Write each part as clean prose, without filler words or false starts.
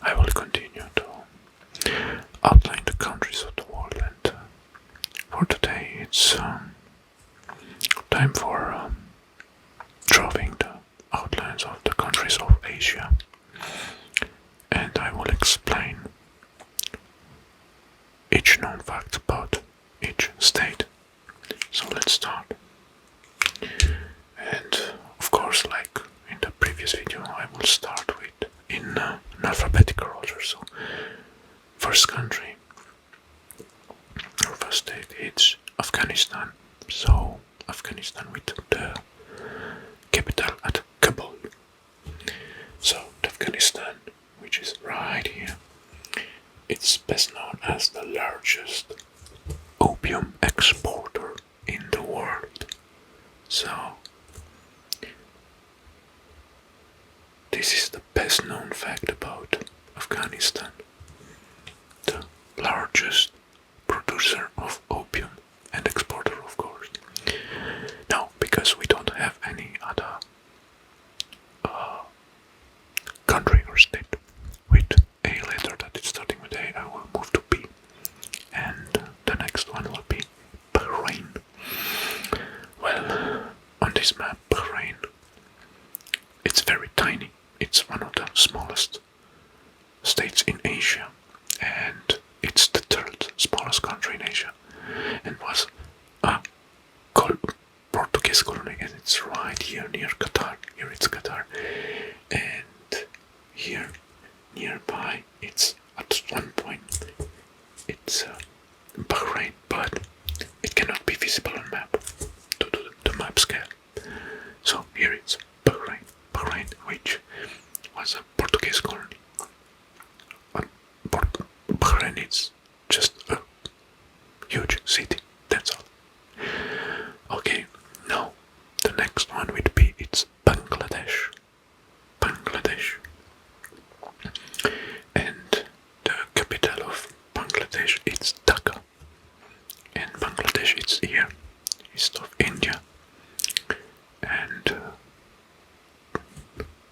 I will continue to outline the countries of the world, and for today it's time for drawing the outlines of the countries of Asia, and I will explain each known fact about each state. So let's start. And of course, like in the previous video, I will start with in alphabetical order. So first country, or first state, it's Afghanistan. So Afghanistan with the capital at Kabul. So Afghanistan, which is right here, it's best known as the largest opium exporter in the world. So this is the best known fact about Afghanistan. The largest producer of opium and exporter, of course. Now, because we don't have any other country or state with a letter that is starting with A, I will move to B. And the next one will be Bahrain. Well, on this map, Bahrain, it's very tiny. It's one of the smallest states in Asia, and it's the third smallest country in Asia, and was a Portuguese colony, and it's right here near Qatar. Here it's Qatar, and here nearby it's at one point it's Bahrain, but it cannot be visible on map due to the map scale. So here it's Bahrain, which was a Portuguese colony. Bahrain is just a huge city, that's all. Okay, now the next one would be it's Bangladesh. And the capital of Bangladesh is Dhaka. And Bangladesh is here, east of India. And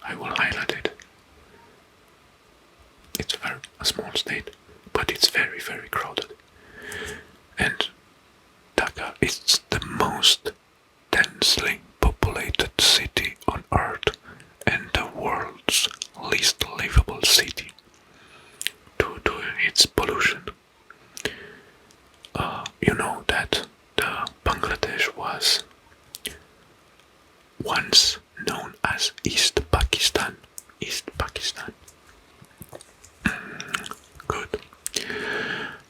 I will highlight it. It's a small state, but it's very, very crowded. And Dhaka is the most densely populated city on Earth and the world's least livable city due to its pollution. You know that the Bangladesh was once known as East Pakistan. Good.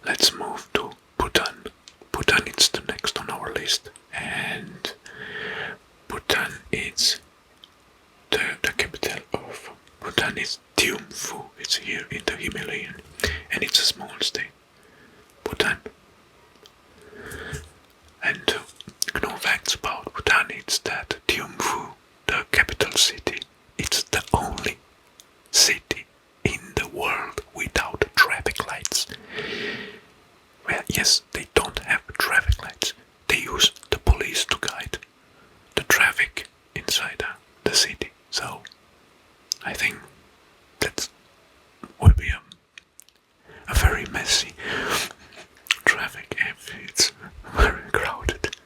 Let's move to Bhutan. Bhutan is the next on our list, and Bhutan is the capital of Bhutan is Thimphu. It's here in the Himalayan, and it's a small state, Bhutan. And no facts about Bhutan is that Thimphu, the capital city, it's the only city in the world without traffic lights. Well, yes, they don't have traffic lights. They use the police to guide the traffic inside the city. So I think that will be a very messy traffic if it's very crowded.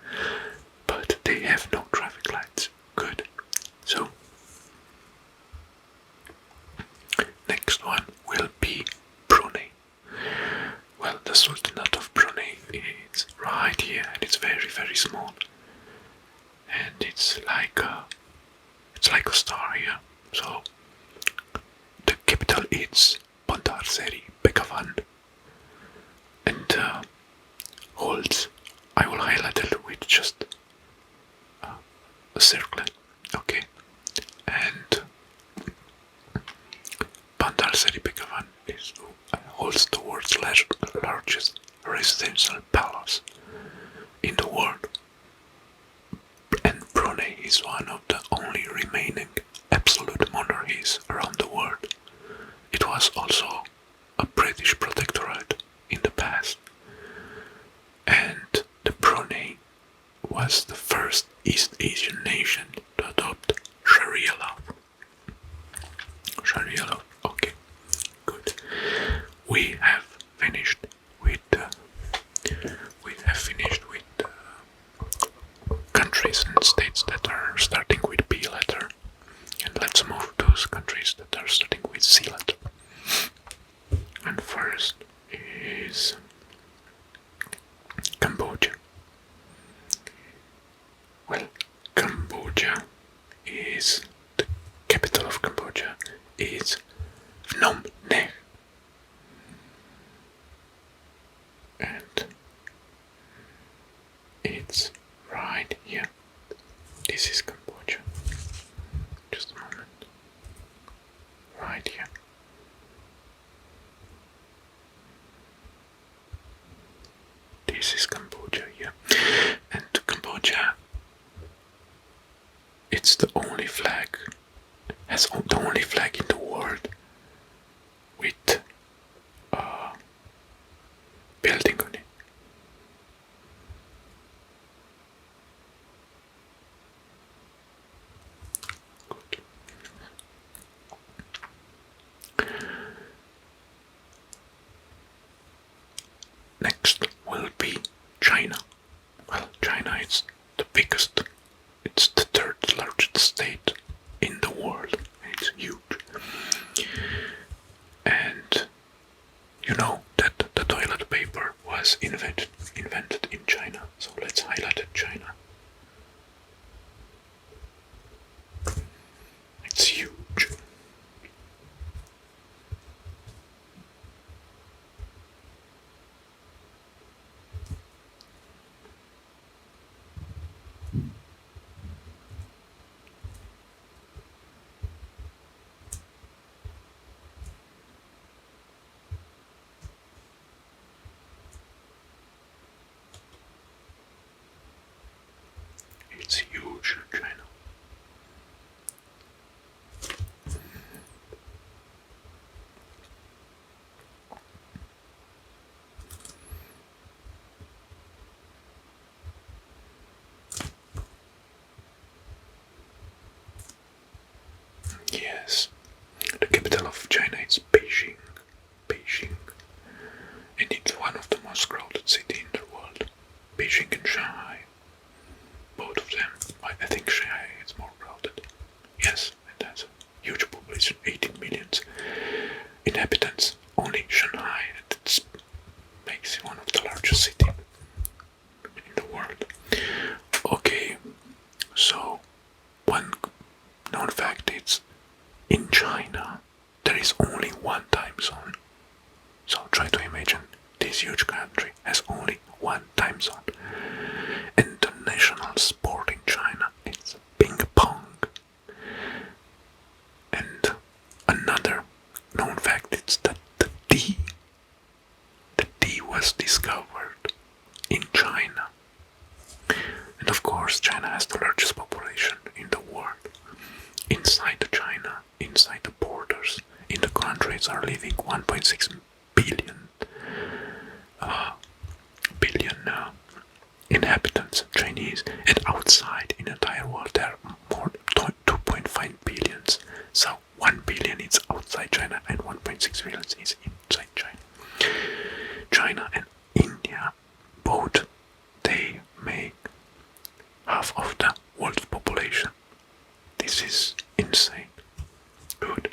But they have no traffic lights. Good. So next one will be Brunei. Well, the Sultanate of Brunei is right here, and it's very, very small. And it's like a star here. So the capital is Bandar Seri Begawan, and holds. I will highlight it with just a circle. Okay, and Bandar Seri Begawan holds the world's largest residential palace in the world. And Brunei is one of the only remaining absolute monarchies around the world. It was also a British protectorate in the past. And the Brunei was the first East Asian nation to adopt Sharia law. Okay, good. letters starting with C letter. And first is Cambodia. Well, Cambodia is the capital of Cambodia is Phnom Penh. And it's right here. This is Cambodia. Just a moment. Right here. This is Cambodia here. And Cambodia, it's the only flag, has the only flag in the world with a building on it. Next will be China. Well, China is the biggest, it's the third largest state in the world. It's huge. And you know that the toilet paper was invented in China. So let's highlight China. It's huge. It's huge, China. Yes, the capital of China is Beijing. Beijing. And it's one of the most crowded cities in the world. Beijing and Shanghai. Both of them. I think Shanghai is more crowded. Yes, it has a huge population, 18 million inhabitants. Only Shanghai, that makes it one of the largest cities in the world. Okay, so one known fact is in China there is only one time zone. So try to imagine this huge country has only one time zone. And the national sport in China is ping pong. And another known fact is that the tea was discovered in China. And of course China has the largest population in the world. Inside China, inside the borders, in the countries are living 1.6 billion inhabitants, Chinese, and outside in the entire world there are more 2.5 billion. So 1 billion is outside China and 1.6 billion is inside China. China and India, both they make half of the world's population. This is insane. Good.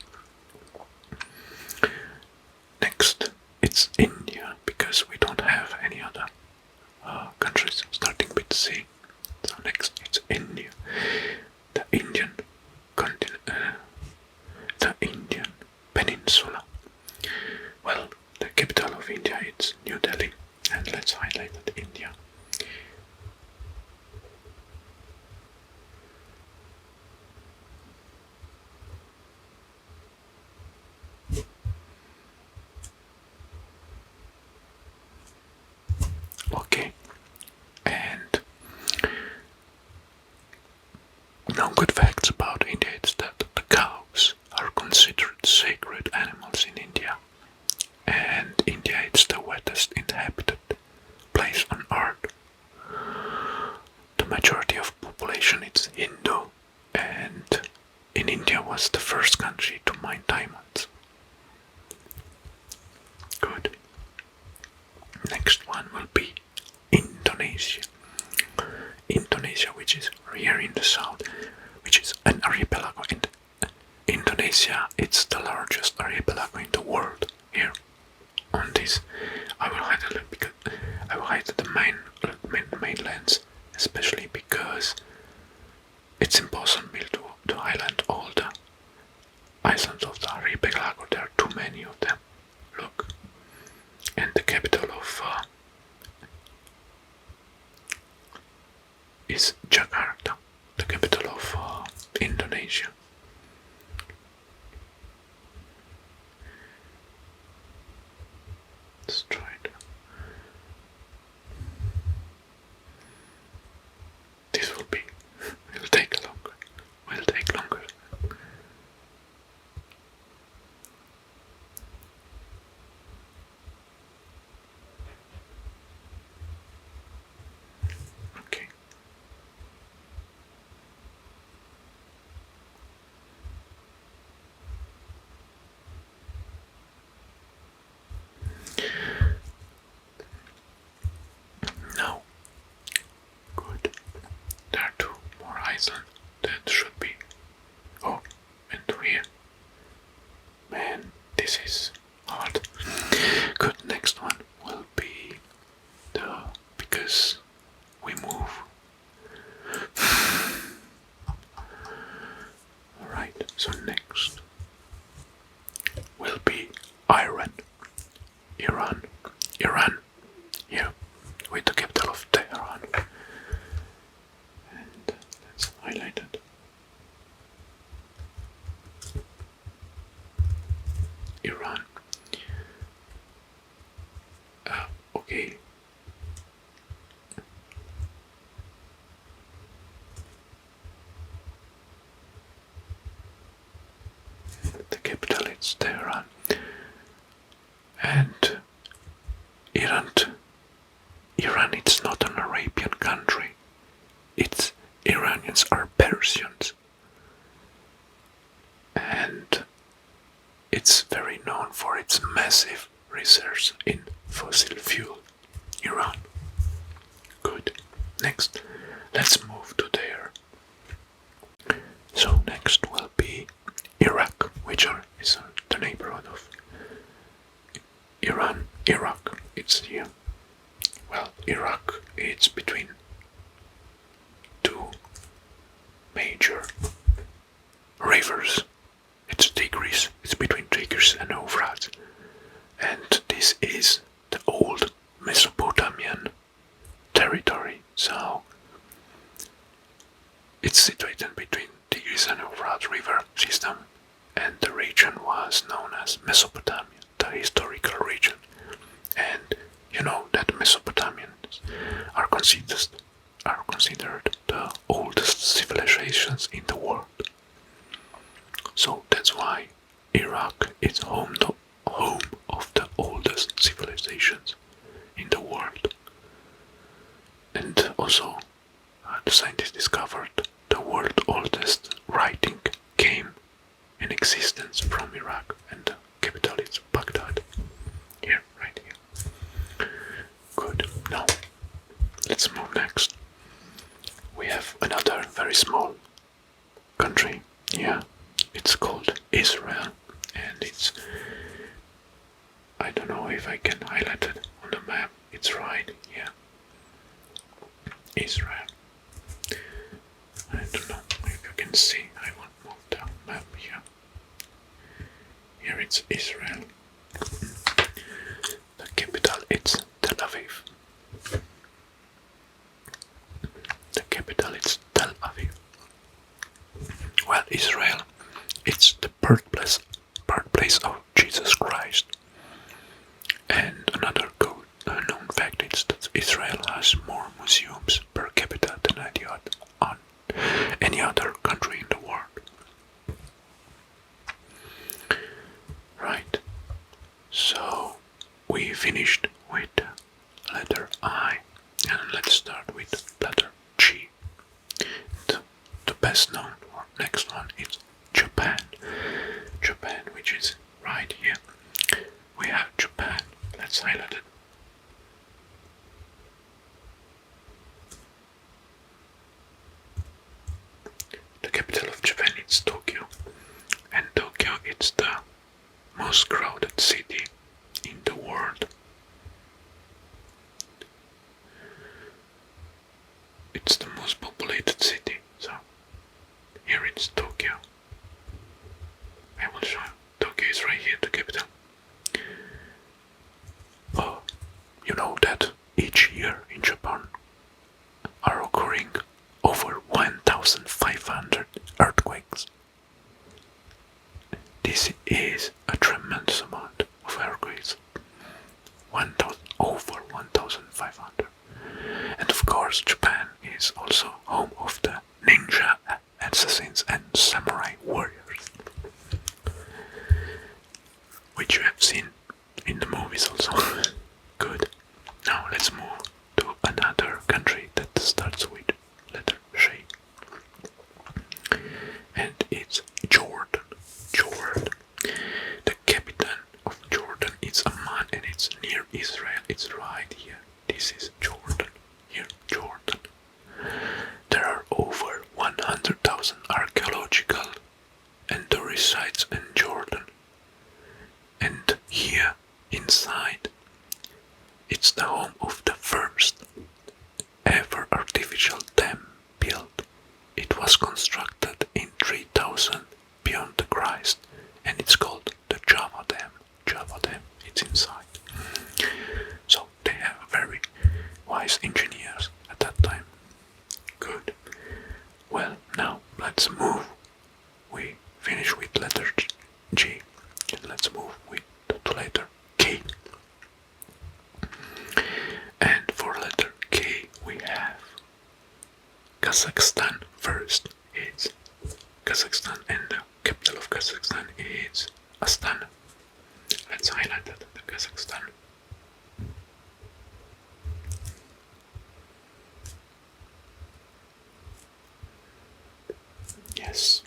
Next, it's India, because we don't have any other countries starting with C. So next, it's India. The Indian continent, the Indian peninsula. Well, the capital of India is New Delhi, and let's highlight that India. Okay, and largest archipelago in the world. Here, on this, I will hide the mainlands, especially because it's impossible to highlight all the islands of the archipelago. There are too many of them. Look, and the capital of is Jakarta, the capital of Indonesia. Let's try it. This will take longer. Will take longer. Okay. Now, good. There are two more islands that should be. Oh, and here. Man, this is hard. Good. Next one will be because we move. Alright, so next will be Iran. Iran, yeah, with the capital of Tehran. And let's highlight it. Iran. Okay. The capital is Tehran. And Iran it's not an Arabian country. Its Iranians are Persians. And it's very known for its massive research in fossil fuel. Iran. Good. Next, let's move to there. So next will be Iraq, which is the neighborhood of Iran. Iraq, it's here. Well, Iraq, it's between two major rivers. It's Tigris. It's between Tigris and Euphrates. And this is the old Mesopotamian territory. So it's situated between Tigris and Euphrates river system, and the region was known as Mesopotamia, the historical region. And you know that Mesopotamians are considered the oldest civilizations in the world. So that's why Iraq is home of the oldest civilizations in the world. And also, the scientists discovered the world's oldest writing came in existence from Iraq, and the capital is Baghdad. Here, right here. Good. Now, let's move next. We have another very small country. Yeah, it's called Israel, and it's, I don't know if I can highlight it on the map. It's right here. Israel. I don't know if you can see. I will move the map here. Here it's Israel. The capital is Tel Aviv. The capital is Tel Aviv. Well, Israel, it's the birthplace of Jesus Christ. And another good known fact is that Israel has more museums per capita than any other country in the world. Right. So we finished with letter I, and let's start with letter G. The best known next one is Japan. Japan, which is right here. We have Japan. Let's highlight it. The capital of Japan is Tokyo, and Tokyo it's the most crowded city in the world. It's the most populated city, so here it's Tokyo. I will show you. Tokyo is right here, the capital. Oh, you know that each year in Japan are occurring over 1,500 earthquakes. This is a tremendous amount of earthquakes. Over 1,500. And of course, Japan is also home of the ninja assassins and samurai warriors, which you have seen in the movies also. Good. Now let's move to another country that starts with letter J. And it's Jordan. Jordan. The capital of Jordan is Amman and it's near Israel. It's right here. This is Jordan. Here, Jordan. There are over 100,000 archaeological and tourist sites in Jordan. And here, inside, it's the home of the first ever artificial dam built. It was constructed in 3000 beyond the Christ, and it's called the Java Dam. Java Dam, it's inside. So they have very wise engineers at that time. Good. Well, now let's move. We finish with letter G, and let's move with the letter K. And for letter K we have Kazakhstan first. It's Kazakhstan, and the capital of Kazakhstan is Astana. Let's highlight that, the Kazakhstan. Yes.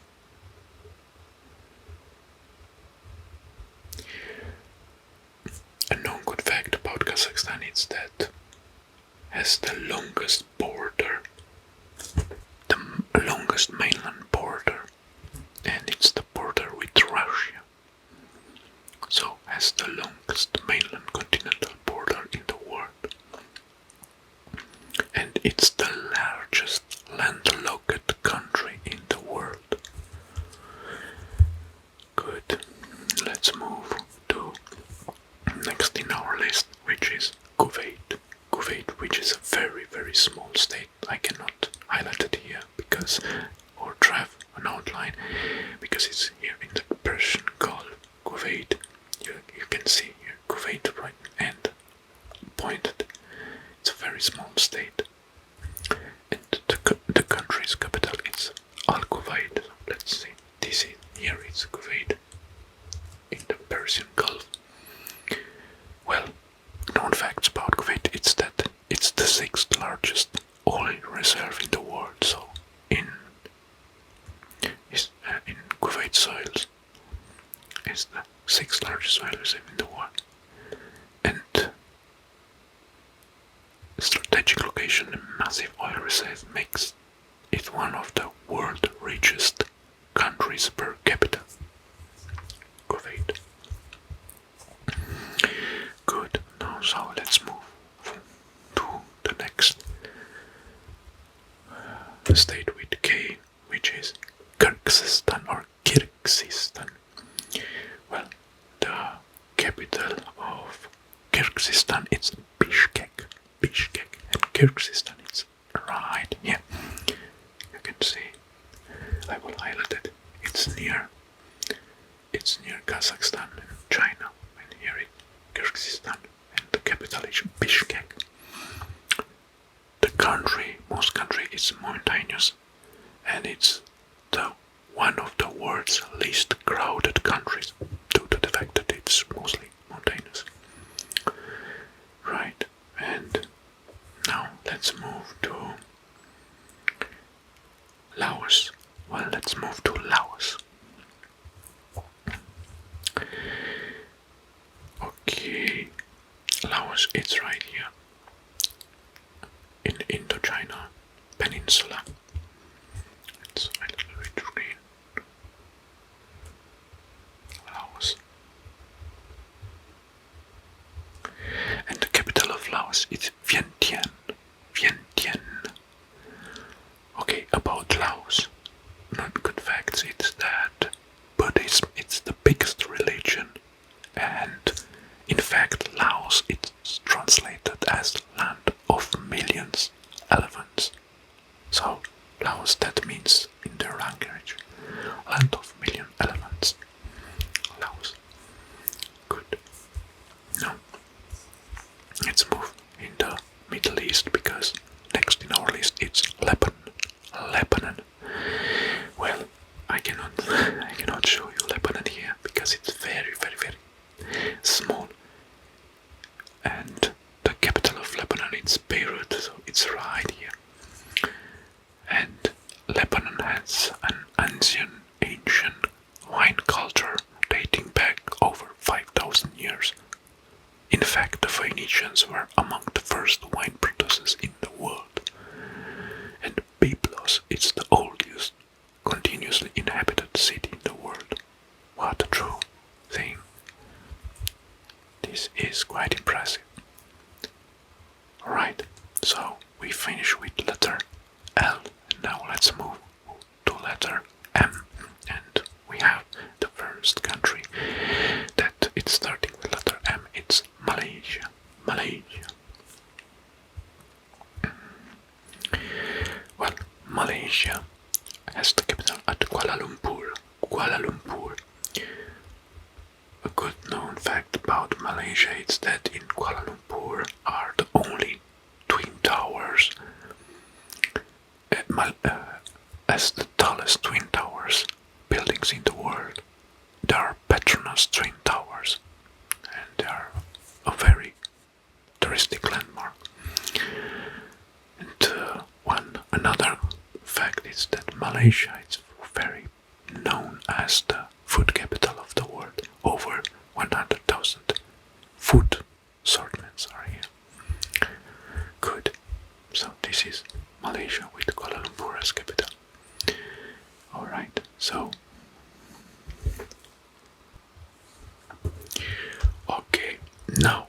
A known good fact about Kazakhstan is that has the longest border, the longest mainland border, and it's the border with Russia. So has the longest mainland continental border in the world. And it's the largest landlocked country in the world. Good. Let's move to next in our list, which is Kuwait. Kuwait, which is a very, very small state. I cannot highlight it here because, or draw an outline, because it's here in the Persian Gulf. Kuwait, you can see here, Kuwait right and pointed. It's a very small state. And the country's capital is Al-Kuwait. Let's see, this is, here it's Kuwait in the Persian Gulf. Well, known facts about Kuwait, it's that it's the 6th largest oil reserve in the world. So in Kuwait soils is the 6th largest oil reserve in the world, and strategic location and massive oil reserve makes it one of the world's richest countries per capita. Kuwait. Good. Now, so let's move to the next state with K, which is Kyrgyzstan or Kyrgyzstan. Well, the capital of Kyrgyzstan is Bishkek. Bishkek, and Kyrgyzstan is right here. You can see. I will highlight it. It's near Kazakhstan and China, and here it's Kyrgyzstan, and the capital is Bishkek. Most country is mountainous, and it's one of the world's least crowded countries due to the fact that it's mostly mountainous. Right, and now let's move to Laos. Well, let's move to Laos. Okay, Laos, it's right here in Indochina Peninsula. It's a little bit green. Laos. fact, Laos it's translated as land of millions elephants. So Laos, that means in their language, land of million elephants. Laos. Good. Now, let's move in the Middle East because next in our list it's Lebanon. Lebanon. Well, I cannot show you Lebanon here because it's very, very, very small. And the capital of Lebanon is Beirut, so it's right here. And Lebanon has an ancient wine culture dating back over 5,000 years. In fact, the Phoenicians were among the first wine producers in the world. And Byblos is the oldest continuously inhabited city in the world. What a true thing. This is quite impressive. Alright, so we finish with letter L. Now let's move to letter M. And we have the first country that it's starting with letter M. It's Malaysia. Malaysia. Well, Malaysia has the capital at Kuala Lumpur. Kuala Lumpur. A good known fact about Malaysia is that in Kuala Lumpur are the only twin towers as the tallest twin towers buildings in the world. There are Petronas twin towers and they are a very touristic landmark. And another fact is that Malaysia is very known as the food capital of the world. Over 100,000 food assortments are here. Good. So this is Malaysia with Kuala Lumpur as capital. Alright, so okay, now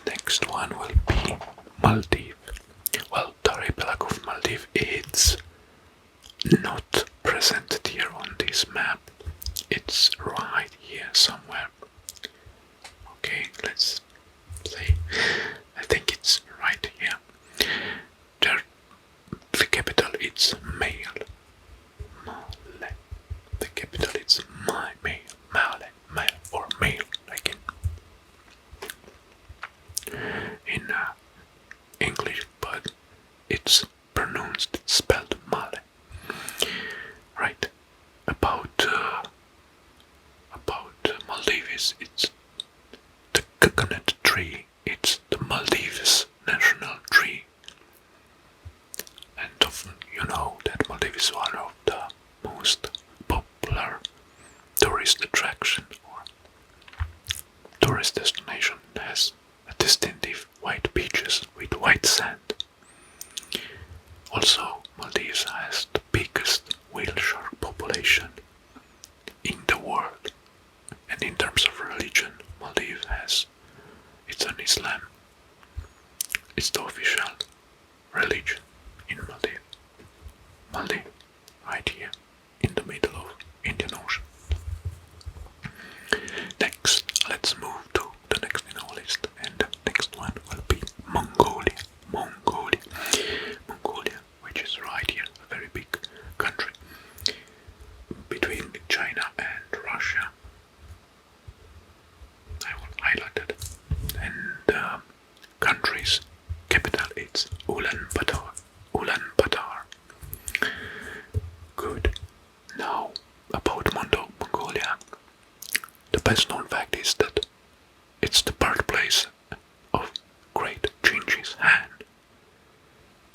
next one will be Maldives. Well, the archipelago of Maldives is not presented here on this map. It's right here somewhere. Okay, let's see. I think it's right here. The capital is Male. The capital is Male or Male, like in English, but it's spelled Male. Right. About Maldives, it's the coconut tree. It's the Maldives national tree. And often you know that Maldives is one of the most popular tourist attraction or tourist destination. It has a distinctive white beaches with white sand. Also, Maldives has the biggest whale shark population in the world. And in terms of religion, Maldives it's an Islam. It's the official religion in Maldives. Maldives, right here, in the middle of Indian Ocean. Next, let's move to the next in our list, and the next one will be Mongolia. Mongolia, which is right here, a very big country between China and Russia. I will highlight it. And the country's capital is Ulaanbaatar. Good. Now, about Mongolia. The best known fact is that it's the birthplace of great Genghis Khan.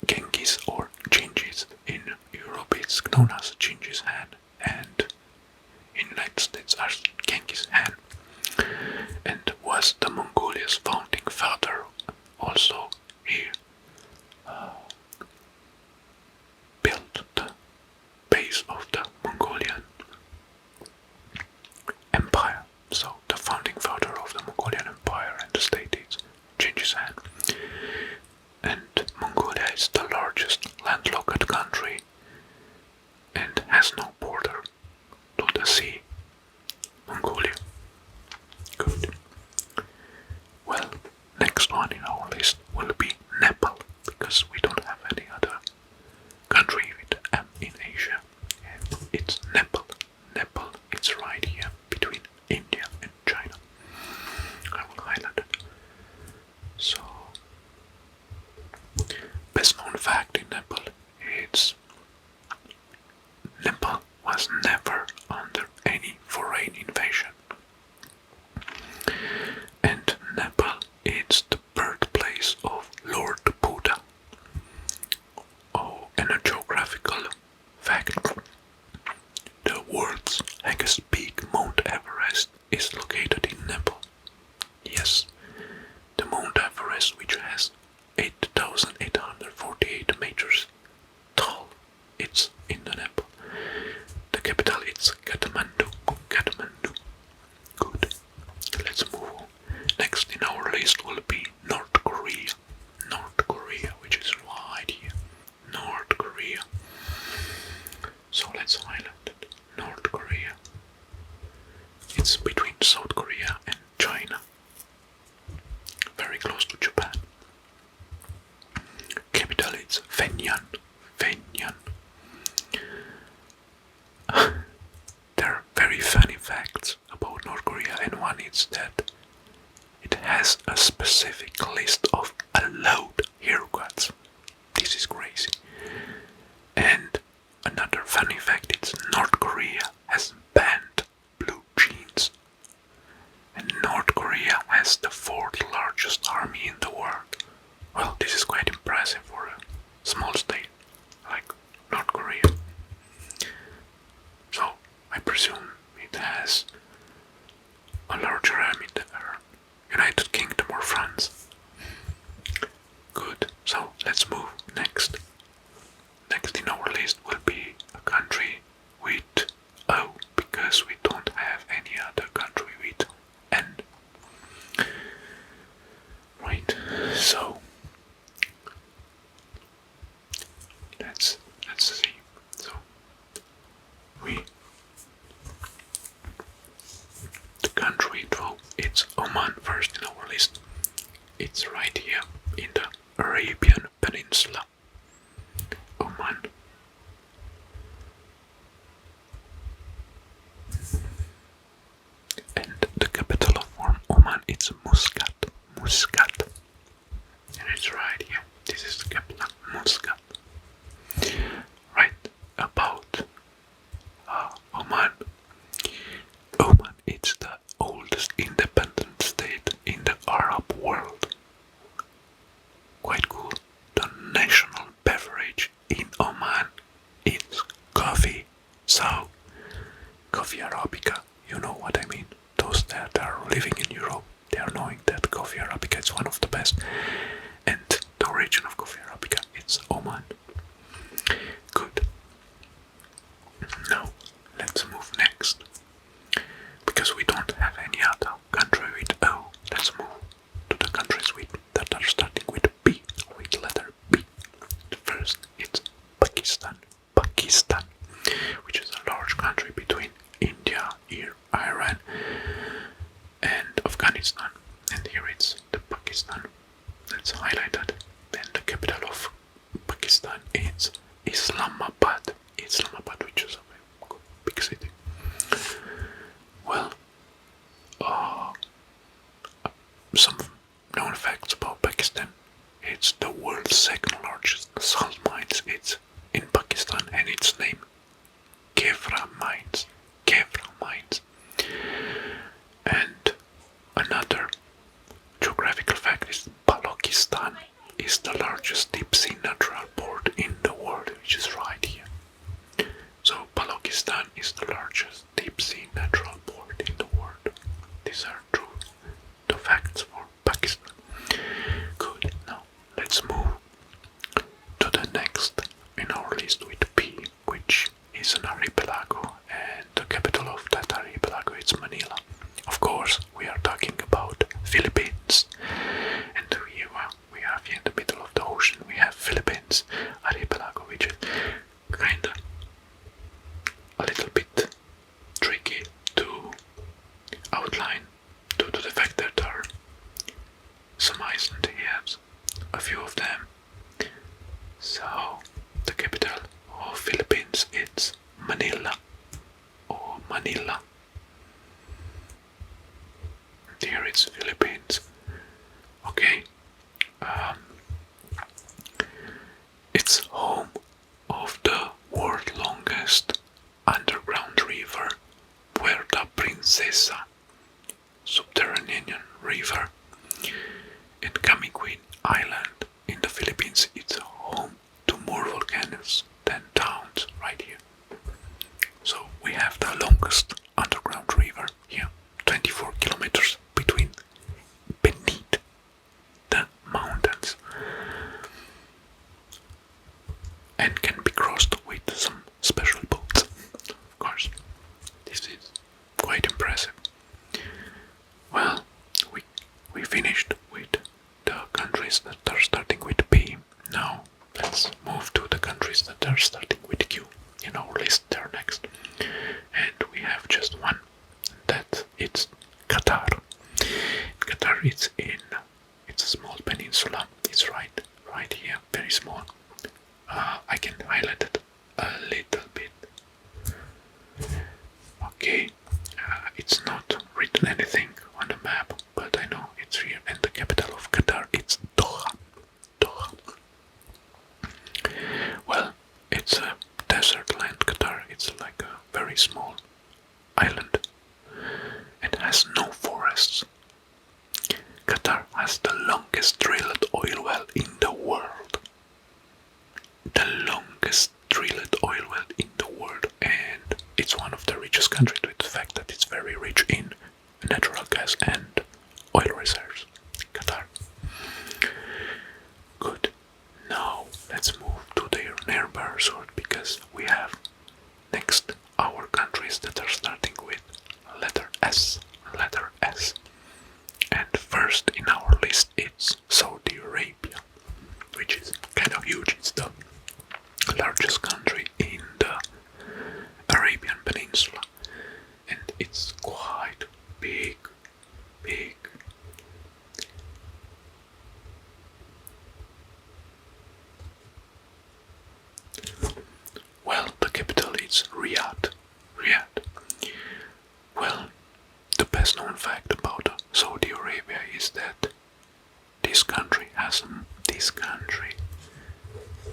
Genghis or Genghis in Europe it's known as Genghis Khan, and in the United States as Genghis Khan, and was the Mongolia's founding father. Also, he built the base of the Mongolian Empire. So the founding father of the Mongolian Empire and the state is Genghis Khan. And Mongolia is the largest landlocked country and has no border to the sea. Mongolia. Good. one in our list will be Nepal, because we don't have any other country with M in Asia. And it's Nepal. Nepal, it's right here between India and China. I will highlight it. So, best known fact in Nepal, it's Nepal was never under any foreign invasion. And Nepal is the birthplace of Lord Buddha. Oh, and a geographical fact. The world's highest peak, Mount Everest, is located in Nepal. Yes, the Mount Everest, which has 8,848 meters tall, it's in the Nepal. The capital is Kathmandu. Kathmandu. Good. Let's move on. Next in our list will be North Korea. North Korea, which is right here. North Korea. So let's highlight it. North Korea. It's between South Korea and China. Very close to Japan. Capital is Phnom. Phnom. There are very funny facts about North Korea, and one is that it has a specific list of allowed haircuts. This is crazy. And another funny fact is North Korea has banned blue jeans. And North Korea has the 4th largest army in the world. Well, this is quite impressive for a small state like North Korea. So, I presume it has a larger army than United Kingdom or France. Good, so let's move next. Next in our list will be a country with O, because we don't have any other country with N. Right, so let's see. So the country though, it's Oman first in our list. It's right here in the Arabian Peninsula. Oman. And the capital of Oman, it's Muscat. Muscat. And it's right here. This is the capital, Muscat. Right about Oman. Oman is the oldest independent state in the Arab world. Quite cool. The national beverage in Oman is coffee. So, coffee Arabica, you know what I mean. Those that are living in Europe, they are knowing that coffee Arabica is one of the best. And the origin of coffee Arabica, it's Oman. Good. Now, let's move next. Because we don't have any other country with O, let's move to the countries that are starting with B, with letter B. First, it's Pakistan. Pakistan, which is a large country between India, Iran, and Afghanistan. And here it's the Pakistan. Let's highlight that. Then the capital of Pakistan is Islamabad. Islamabad, which is a big city. Well, some known facts about Pakistan. It's the world's second largest salt mines. It's in Pakistan, and it's named Kevra Mines. Kevra Mines. And another geographical fact is Balochistan is the largest deep-sea natural port in the world, which is right here. So Balochistan is the largest deep-sea natural port in the world. These are true. The facts for Pakistan. Good. Now let's move to the next in our list with P, which is an archipelago, and the capital of that archipelago is Manila. Of course, we are talking about Philippines, and we have in the middle of the ocean we have Philippines archipelago, which is kinda a little bit tricky to outline due to the fact that there are some islands it's Philippines. Okay. Um, it's home of the world's longest underground river, Puerto Princesa, subterranean river, and Camiguin Island in the Philippines. It's home to more volcanoes than towns right here. So we have the longest underground river here, 24 kilometers beneath the mountains, and can be crossed with some special boats. Of course, this is quite impressive. Well, we finished with the countries that are starting with P. Now let's move to the countries that are starting with Q. In our list there next, and we have just one. That it's Qatar. Qatar it's a small peninsula. It's right here, very small. I can highlight it a little bit. Okay, it's not written anything on the map, but I know it's here. And the capital of Qatar, it's Doha. Well, it's a desert land. Qatar, it's like a very small island. It has no forests. Qatar has the longest drilled oil well in the world. The longest drilled oil well in the world, and it's one of the richest countries due to the fact that it's very rich in natural gas and oil reserves. Qatar. Good. Now let's move to their nearby resort, because we have next our countries that are starting with letter S. And first in our list it's Saudi Arabia, which is kind of huge. It's the largest country in the Arabian Peninsula, and it's quite big. Well, the capital is Riyadh. Well, the best known fact about Saudi Arabia is that this country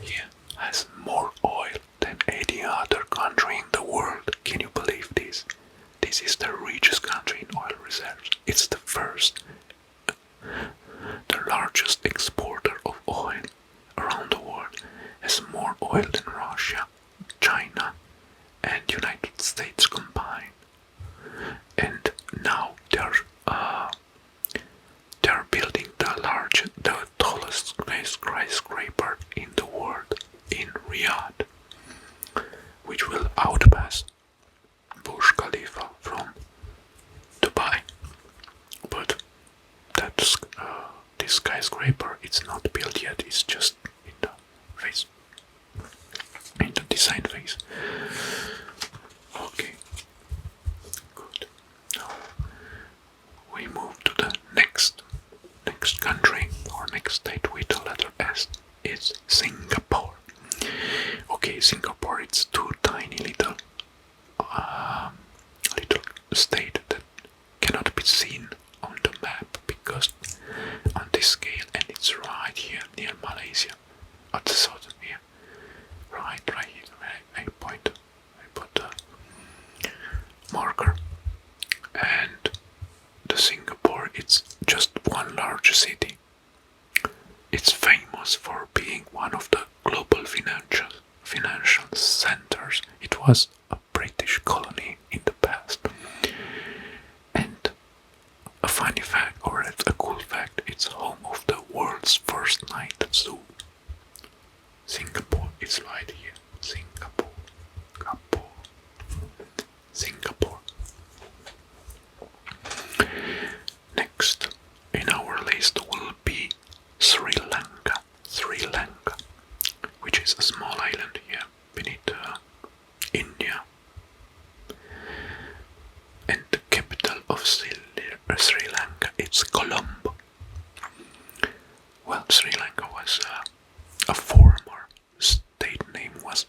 here has more oil than any other country in the world. Can you believe this? This is the richest country in oil reserves. It's the largest exporter of oil around the world. Has more oil than Russia, China, and United States combined. And now they're building the tallest skyscraper in the world in Riyadh, which will outpass Burj Khalifa from Dubai. But this skyscraper, it's not built yet. It's just in the design phase. Okay, good. Now we move to the next country or next state with the letter S. It's Singapore. Okay, Singapore, it's two tiny little state that cannot be seen on the map because on this scale, and it's right here near Malaysia at the southern here. Right here. I put the marker, and the Singapore, it's just one large city. It's famous for being one of the global financial centers. It was a British colony in the past. And a funny fact, or a cool fact, it's home of the world's first night zoo. Singapore, it's right here. Singapore. Next in our list will be Sri Lanka, which is a small island here beneath India. And the capital of Sri Lanka, it's Colombo. Well, Sri Lanka was a former state name was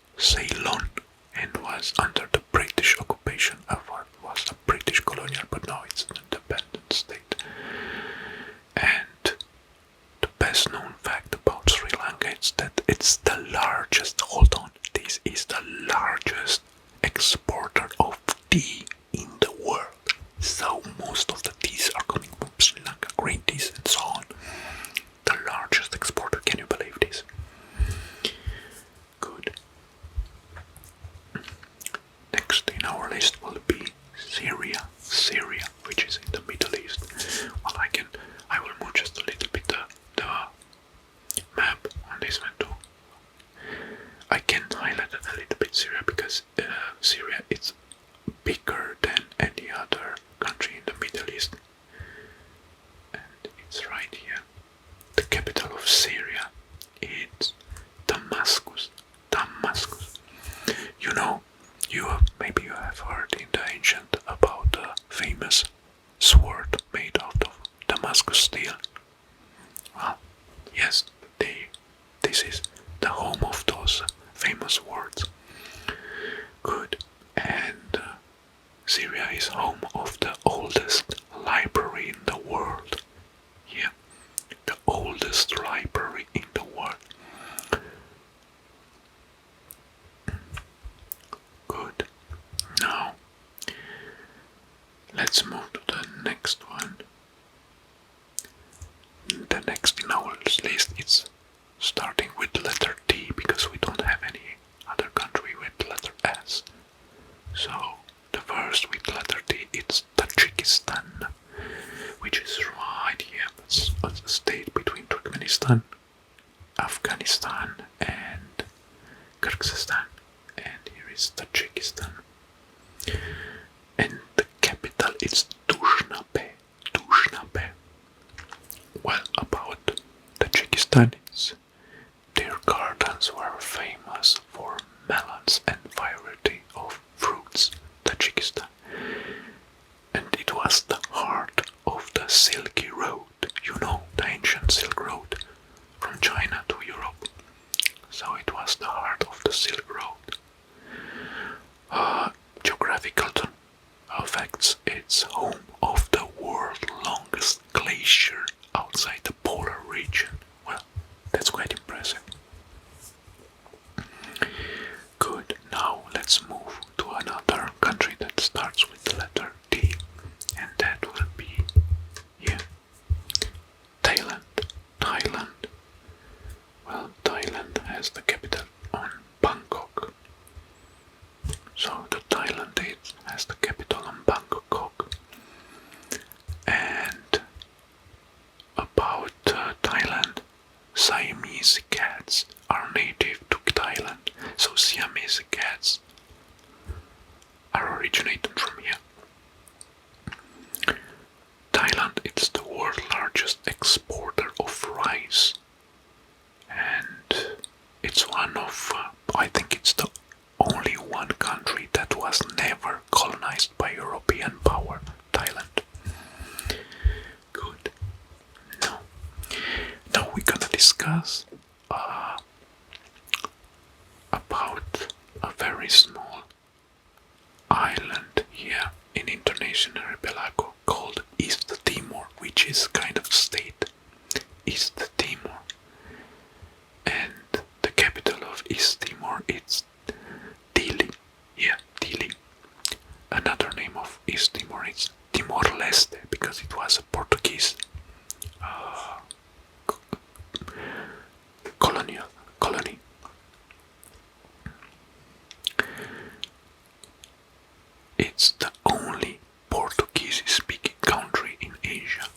Damascus steel. Well, yes, this is the home of those famous words. Good. And Syria is home of the oldest library in the world. Yeah, the oldest library in the world. Good. Now, let's move to the next one. The next in our list is starting with letter T because we don't have any other country with letter S. So the first with letter T is Tajikistan, which is right here. It's a state between Turkmenistan, Afghanistan, and Kyrgyzstan. And here is Tajikistan. And the capital is Dushanbe. Well, about Tajikistan, their gardens were famous for melons and variety of fruits. Tajikistan. And it was the heart of the Silky Road. You know, the ancient Silk Road from China to Europe. So it was the heart of the Silk Road. Geographical facts, it's home of the world's longest glacier outside the polar region. Well, that's quite impressive. Good, now let's move to another country that starts with the letter T, and that will be, Thailand. Well, Thailand has the capital on Bangkok. So the Thailand has the capital on Bangkok. And about Thailand, Siamese cats are native to Thailand. So Siamese cats are originated from here. Thailand is the world's largest exporter of rice. And it's one of, I think it's the only one country that was never colonized by European power, Thailand. Good. Now we're gonna discuss about a very small island here in Indonesian archipelago called East Timor, which is kind of state. East Timor. And the capital of East Timor is Dili. Yeah, Dili. Another name of East Timor is Timor-Leste because it was a Portuguese colony. It's the only Portuguese-speaking country in Asia.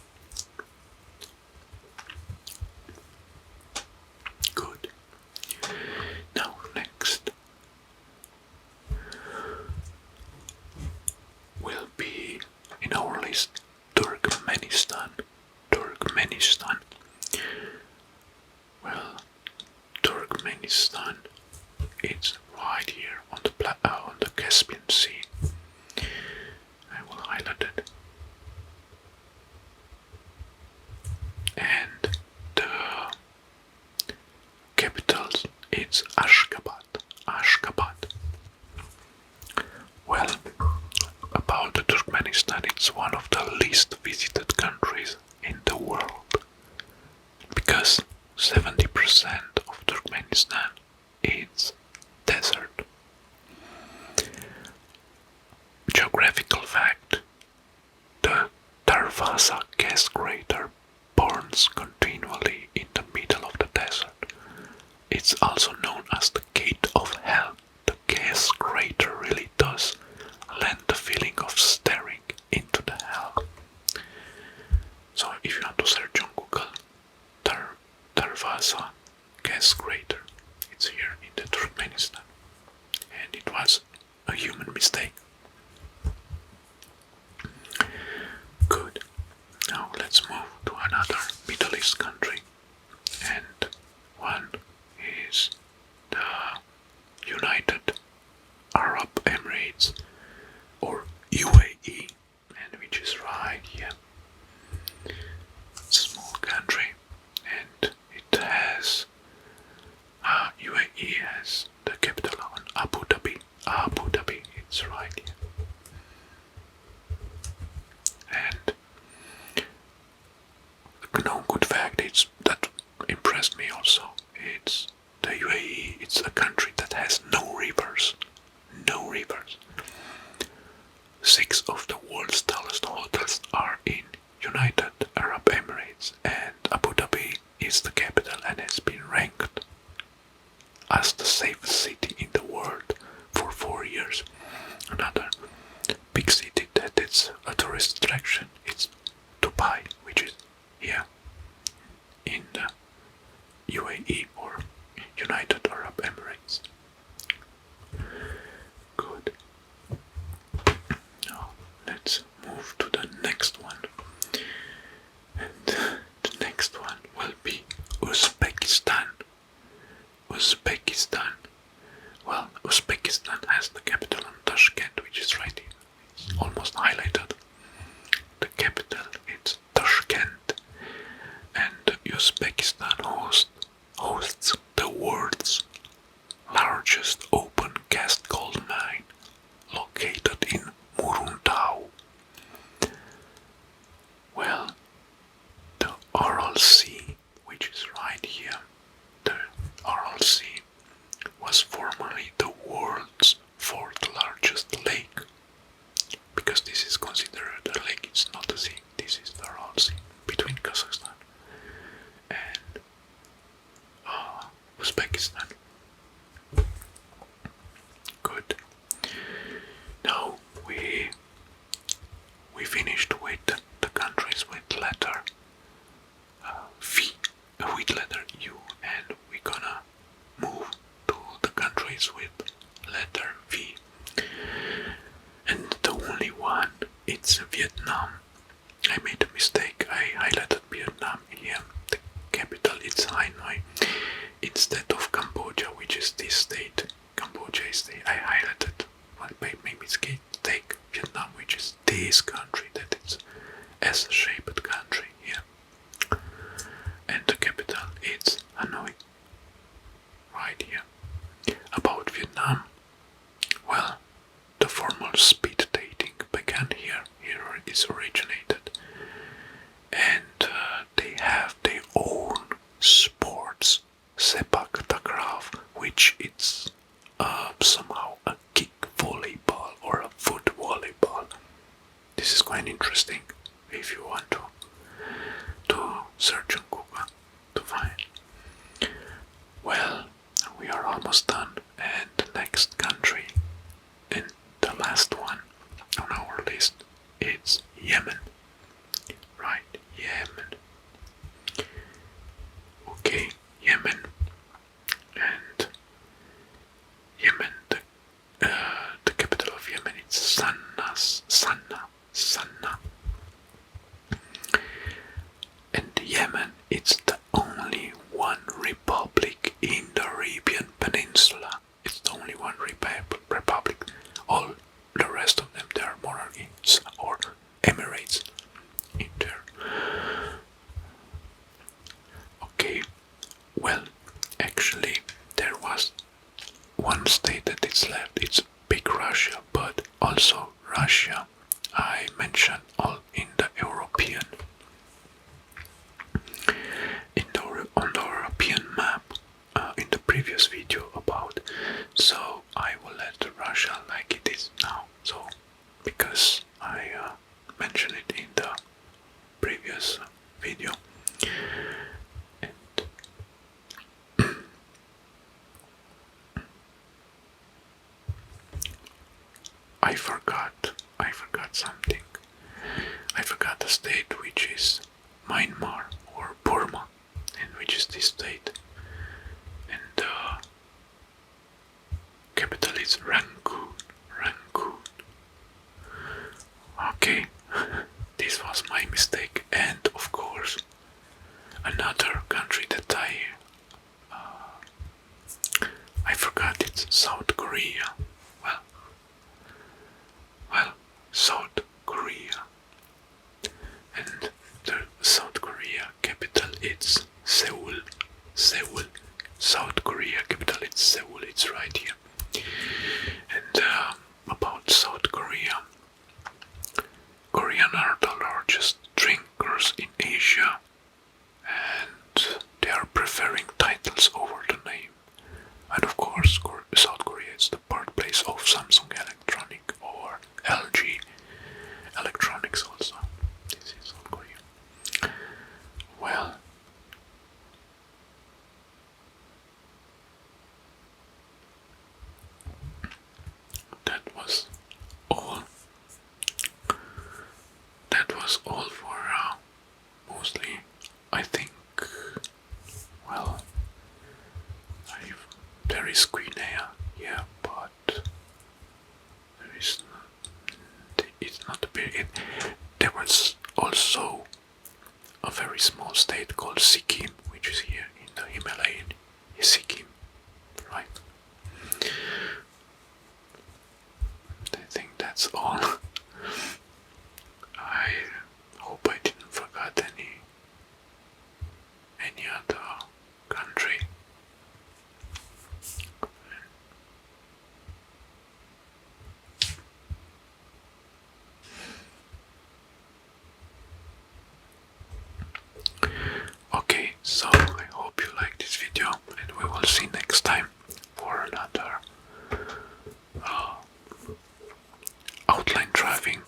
Good. Now next will be in our list Turkmenistan. Well, Turkmenistan, it's right here on the Caspian Sea. I will highlight it. And the capital is Ashgabat. Well, about the Turkmenistan, it's one of the least visited countries in the world because 70% of Turkmenistan is desert. Geographical fact, the Darvaza gas crater burns continually in the middle of the desert. It's also known as the Gate of Hell. The gas crater really does lend the feeling of staring into the hell. So if you want to search on Google, Darvaza gas crater, it's here in the Turkmenistan. And it was a human mistake. Good. Now let's move to another Middle East country. And one is the United Arab Emirates, or UAE, and which is right here. fact that impressed me also. It's the UAE. It's a country that has no rivers. No rivers. 6 of the world's tallest hotels are in United Arab Emirates, and Abu Dhabi is the capital and has been ranked as the safest city in the world for 4 years. Another big city that is a tourist attraction is Dubai, which is here in the UAE or United Arab Emirates. Good. Now let's move to the next one. And the next one will be Uzbekistan. Uzbekistan. Well, Uzbekistan has the capital in Tashkent, which is right here. It's almost highlighted. The capital is Tashkent, and Uzbekistan hosts the world's largest open cast gold mine, located in Murundau. Well, the Aral Sea, which is right here, the Aral Sea was formerly the world's 4th largest lake, because this is considered a lake, it's not a sea. This is the Aral Sea between Kazakhstan and Uzbekistan. Good. Now we finished with the countries with letter V, with letter U, and we're gonna move to the countries with letter V. And the only one, it's Vietnam. I made a mistake. I highlighted Vietnam here. The capital is Hanoi instead of Cambodia, which is this state. Cambodia is the I highlighted. Well, made mistake. Vietnam, which is this country that is S-shaped country here. And the capital is Hanoi. Right here. About Vietnam, well, the formal speed dating began here. Here it originated, and they have their own sports, sepak takraw, which it's somehow a kick volleyball or a foot volleyball. This is quite interesting if you want to search on Google to find. Well, we are almost done, and the next country and the last one on our list is Yemen. Right, Yemen. Okay, Yemen. And Yemen, the capital of Yemen is Sanaa. And Yemen, it's the only one republic in the Arabian Peninsula. It's the only one republic. All the rest of them, they are monarchies or emirates in there. Okay, well, actually, there was one state that is left. It's Big Russia, but also Russia. I mentioned all in the European. On the European map in the previous video about, so I will let Russia like it is now, so because I mentioned it in the previous video. And I forgot something. I forgot the state, which is Myanmar or Burma, and which is this state. And the capital is Rangoon. Okay, this was my mistake. And of course, another country that I forgot, it's South Korea. Well, South Korea. And the South Korea capital is Seoul. South Korea capital is Seoul. It's right here. was all for mostly, I think, well, there is Guinea, yeah, but there is it's not a big. There was also a very small state called Sikkim, which is here in the Himalayan Sikkim, right? I think that's all. I hope I didn't forget any other country. Okay, so I hope you like this video, and we will see next time for another outline driving